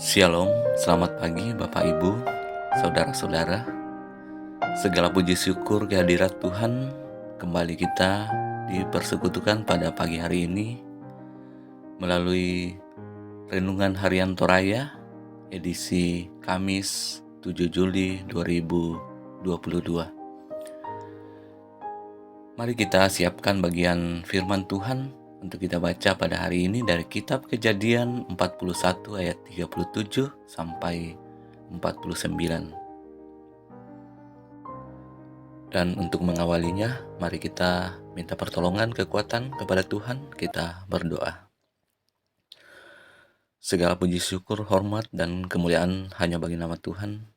Shalom, selamat pagi Bapak Ibu, Saudara-saudara. Segala puji syukur kehadirat Tuhan, kembali kita dipersekutukan pada pagi hari ini melalui Renungan Harian Toraya, edisi Kamis 7 Juli 2022. Mari kita siapkan bagian firman Tuhan untuk kita baca pada hari ini dari kitab Kejadian 41 ayat 37 sampai 49. Dan untuk mengawalinya, mari kita minta pertolongan kekuatan kepada Tuhan, kita berdoa. Segala puji syukur, hormat, dan kemuliaan hanya bagi nama Tuhan,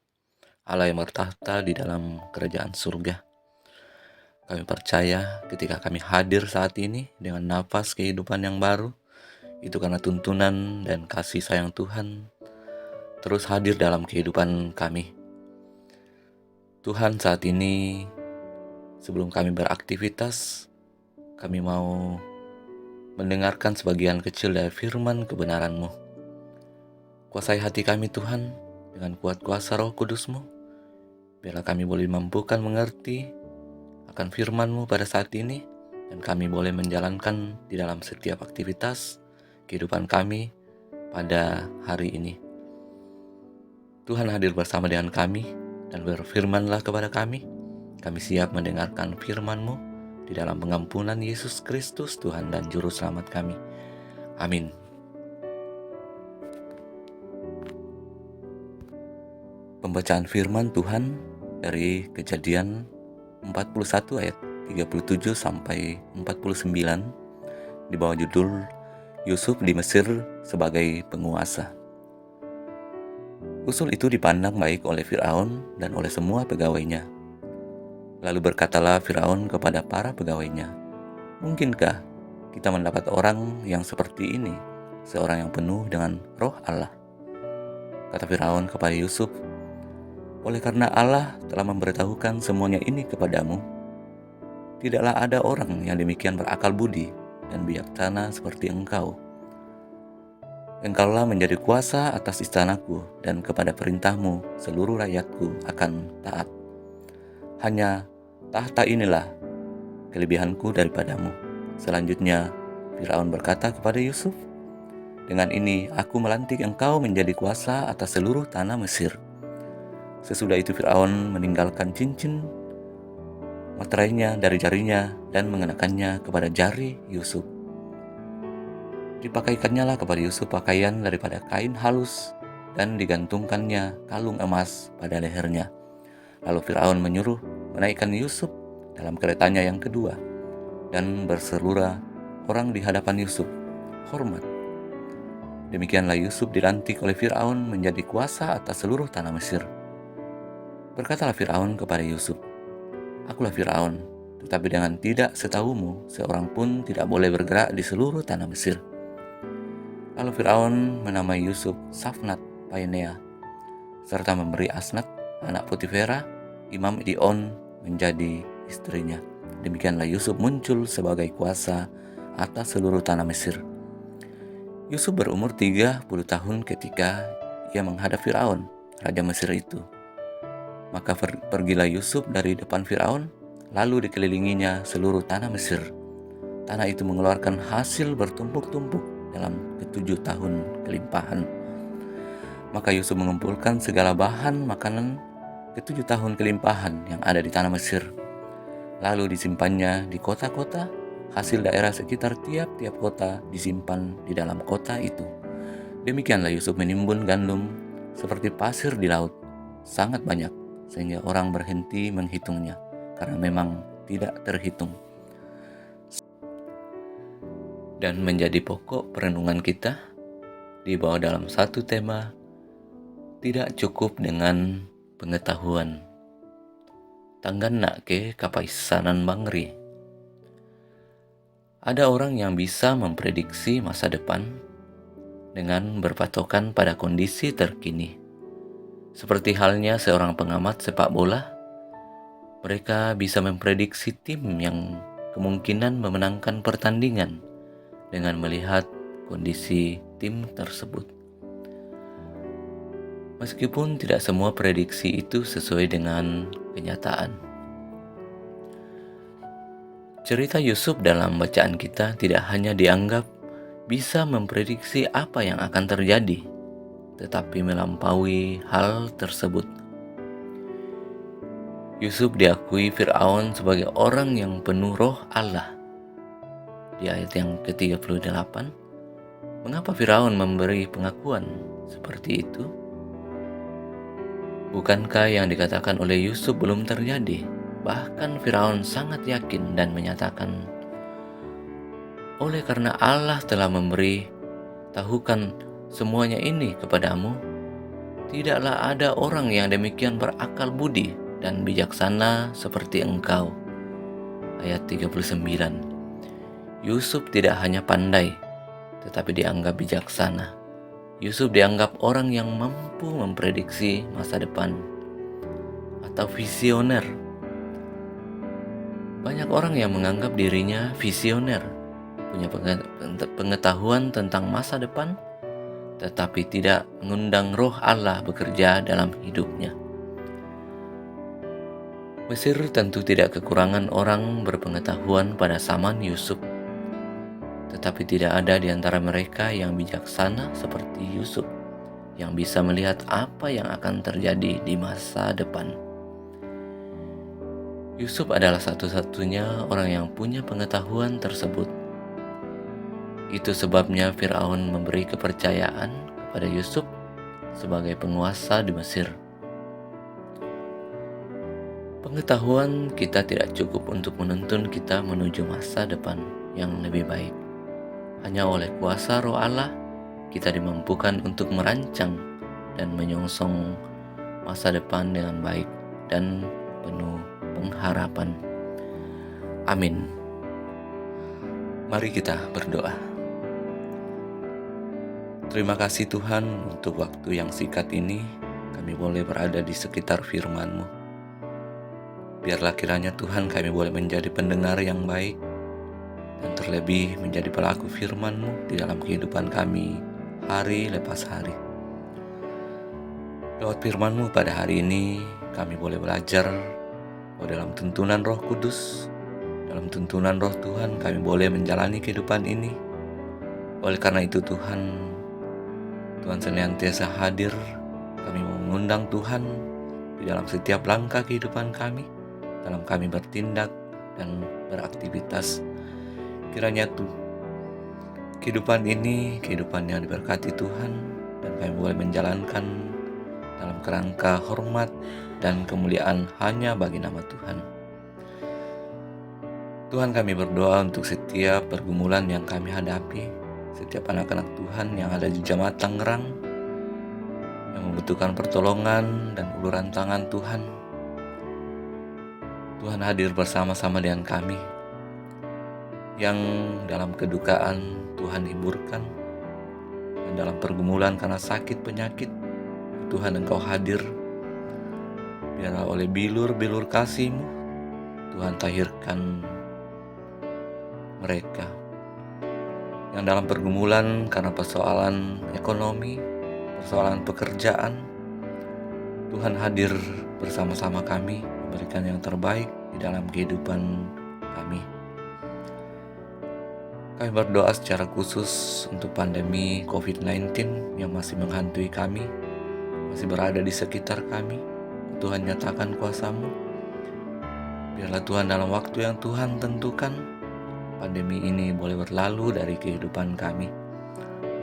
Allah yang bertahta di dalam kerajaan surga. Kami percaya ketika kami hadir saat ini dengan nafas kehidupan yang baru, itu karena tuntunan dan kasih sayang Tuhan terus hadir dalam kehidupan kami. Tuhan, saat ini sebelum kami beraktivitas, kami mau mendengarkan sebagian kecil dari firman kebenaran-Mu. Kuasai hati kami Tuhan dengan kuat kuasa Roh Kudus-Mu, biarlah kami boleh mampukan mengerti akan firman-Mu pada saat ini, dan kami boleh menjalankan di dalam setiap aktivitas kehidupan kami pada hari ini. Tuhan hadir bersama dengan kami dan berfirman-Lah kepada kami. Kami siap mendengarkan firman-Mu di dalam pengampunan Yesus Kristus, Tuhan dan Juru Selamat kami. Amin. Pembacaan firman Tuhan dari Kejadian 41 ayat 37 sampai 49 di bawah judul Yusuf di Mesir sebagai penguasa. Usul itu dipandang baik oleh Firaun dan oleh semua pegawainya. Lalu berkatalah Firaun kepada para pegawainya, "Mungkinkah kita mendapat orang yang seperti ini, seorang yang penuh dengan roh Allah?" Kata Firaun kepada Yusuf, "Oleh karena Allah telah memberitahukan semuanya ini kepadamu, tidaklah ada orang yang demikian berakal budi dan bijaksana seperti engkau. Engkaulah menjadi kuasa atas istanaku, dan kepada perintahmu seluruh rakyatku akan taat. Hanya tahta inilah kelebihanku daripadamu." Selanjutnya Firaun berkata kepada Yusuf, "Dengan ini aku melantik engkau menjadi kuasa atas seluruh tanah Mesir." Sesudah itu Firaun meninggalkan cincin materainya dari jarinya dan mengenakannya kepada jari Yusuf. Dipakaikannya lah kepada Yusuf pakaian daripada kain halus dan digantungkannya kalung emas pada lehernya. Lalu Firaun menyuruh menaikkan Yusuf dalam keretanya yang kedua, dan berserura orang di hadapan Yusuf, "Hormat." Demikianlah Yusuf dilantik oleh Firaun menjadi kuasa atas seluruh tanah Mesir. Berkatalah Firaun kepada Yusuf, "Akulah Firaun, tetapi dengan tidak setahumu, seorang pun tidak boleh bergerak di seluruh tanah Mesir." Lalu Firaun menamai Yusuf Safnat Paenea, serta memberi Asnat, anak Potifera, imam Ion, menjadi istrinya. Demikianlah Yusuf muncul sebagai kuasa atas seluruh tanah Mesir. Yusuf berumur 30 tahun ketika ia menghadap Firaun, raja Mesir itu. Maka pergilah Yusuf dari depan Firaun, lalu dikelilinginya seluruh tanah Mesir. Tanah itu mengeluarkan hasil bertumpuk-tumpuk dalam ke-7 tahun kelimpahan. Maka Yusuf mengumpulkan segala bahan makanan ke-7 tahun kelimpahan yang ada di tanah Mesir. Lalu disimpannya di kota-kota, hasil daerah sekitar tiap-tiap kota disimpan di dalam kota itu. Demikianlah Yusuf menimbun gandum seperti pasir di laut, sangat banyak, sehingga orang berhenti menghitungnya, karena memang tidak terhitung. Dan menjadi pokok perenungan kita dibawa dalam satu tema, tidak cukup dengan pengetahuan. Tanggan nak ke kapaisanan bangri. Ada orang yang bisa memprediksi masa depan dengan berpatokan pada kondisi terkini. Seperti halnya seorang pengamat sepak bola, mereka bisa memprediksi tim yang kemungkinan memenangkan pertandingan dengan melihat kondisi tim tersebut. meskipun tidak semua prediksi itu sesuai dengan kenyataan. Cerita Yusuf dalam bacaan kita tidak hanya dianggap bisa memprediksi apa yang akan terjadi, tetapi melampaui hal tersebut. Yusuf diakui Fir'aun sebagai orang yang penuh roh Allah. Di ayat yang ke-38, mengapa Fir'aun memberi pengakuan seperti itu? Bukankah yang dikatakan oleh Yusuf belum terjadi? Bahkan Firaun sangat yakin dan menyatakan, oleh karena Allah telah memberi tahukan semuanya ini kepadamu, tidaklah ada orang yang demikian berakal budi dan bijaksana seperti engkau. Ayat 39. Yusuf tidak hanya pandai, tetapi dianggap bijaksana. Yusuf dianggap orang yang mampu memprediksi masa depan atau visioner. Banyak orang yang menganggap dirinya visioner, punya pengetahuan tentang masa depan, tetapi tidak mengundang roh Allah bekerja dalam hidupnya. Mesir tentu tidak kekurangan orang berpengetahuan pada zaman Yusuf, tetapi tidak ada di antara mereka yang bijaksana seperti Yusuf, yang bisa melihat apa yang akan terjadi di masa depan. Yusuf adalah satu-satunya orang yang punya pengetahuan tersebut. Itu sebabnya Fir'aun memberi kepercayaan kepada Yusuf sebagai penguasa di Mesir. Pengetahuan kita tidak cukup untuk menuntun kita menuju masa depan yang lebih baik. Hanya oleh kuasa Roh Allah, kita dimampukan untuk merancang dan menyongsong masa depan dengan baik dan penuh pengharapan. Amin. Mari kita berdoa. Terima kasih Tuhan untuk waktu yang singkat ini kami boleh berada di sekitar firman-Mu. Biarlah kiranya Tuhan kami boleh menjadi pendengar yang baik dan terlebih menjadi pelaku firman-Mu di dalam kehidupan kami hari lepas hari. Lewat firman-Mu pada hari ini kami boleh belajar dalam tuntunan Roh Kudus, dalam tuntunan Roh Tuhan kami boleh menjalani kehidupan ini. Oleh karena itu Tuhan senantiasa hadir. Kami mengundang Tuhan di dalam setiap langkah kehidupan kami, dalam kami bertindak dan beraktivitas. Kiranya kehidupan ini kehidupan yang diberkati Tuhan, dan kami boleh menjalankan dalam kerangka hormat dan kemuliaan hanya bagi nama Tuhan. Tuhan, kami berdoa untuk setiap pergumulan yang kami hadapi, setiap anak-anak Tuhan yang ada di Jemaat Tangerang yang membutuhkan pertolongan dan uluran tangan Tuhan. Tuhan hadir bersama-sama dengan kami, yang dalam kedukaan Tuhan hiburkan, dan dalam pergumulan karena sakit penyakit Tuhan Engkau hadir. Biarlah oleh bilur-bilur kasih-Mu Tuhan tahirkan mereka yang dalam pergumulan karena persoalan ekonomi, persoalan pekerjaan. Tuhan hadir bersama-sama kami, memberikan yang terbaik di dalam kehidupan kami. Kami berdoa secara khusus untuk pandemi COVID-19 yang masih menghantui kami, masih berada di sekitar kami. Tuhan, nyatakan kuasa-Mu. Biarlah Tuhan dalam waktu yang Tuhan tentukan, pandemi ini boleh berlalu dari kehidupan kami.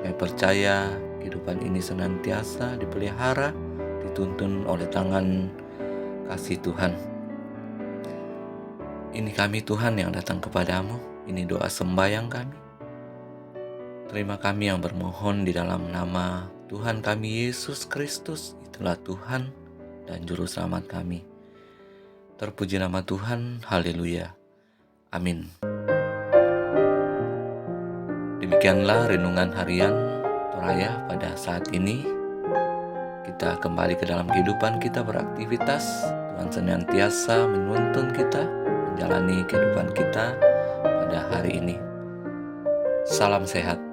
Kami percaya kehidupan ini senantiasa dipelihara, dituntun oleh tangan kasih Tuhan. Ini kami Tuhan yang datang kepadamu, ini doa sembahyang kami. Terima kami yang bermohon di dalam nama Tuhan kami Yesus Kristus, itulah Tuhan dan Juru Selamat kami. Terpuji nama Tuhan, haleluya, amin. Demikianlah renungan harian Toraya pada saat ini. Kita kembali ke dalam kehidupan kita beraktivitas. Tuhan senantiasa menuntun kita menjalani kehidupan kita pada hari ini. Salam sehat.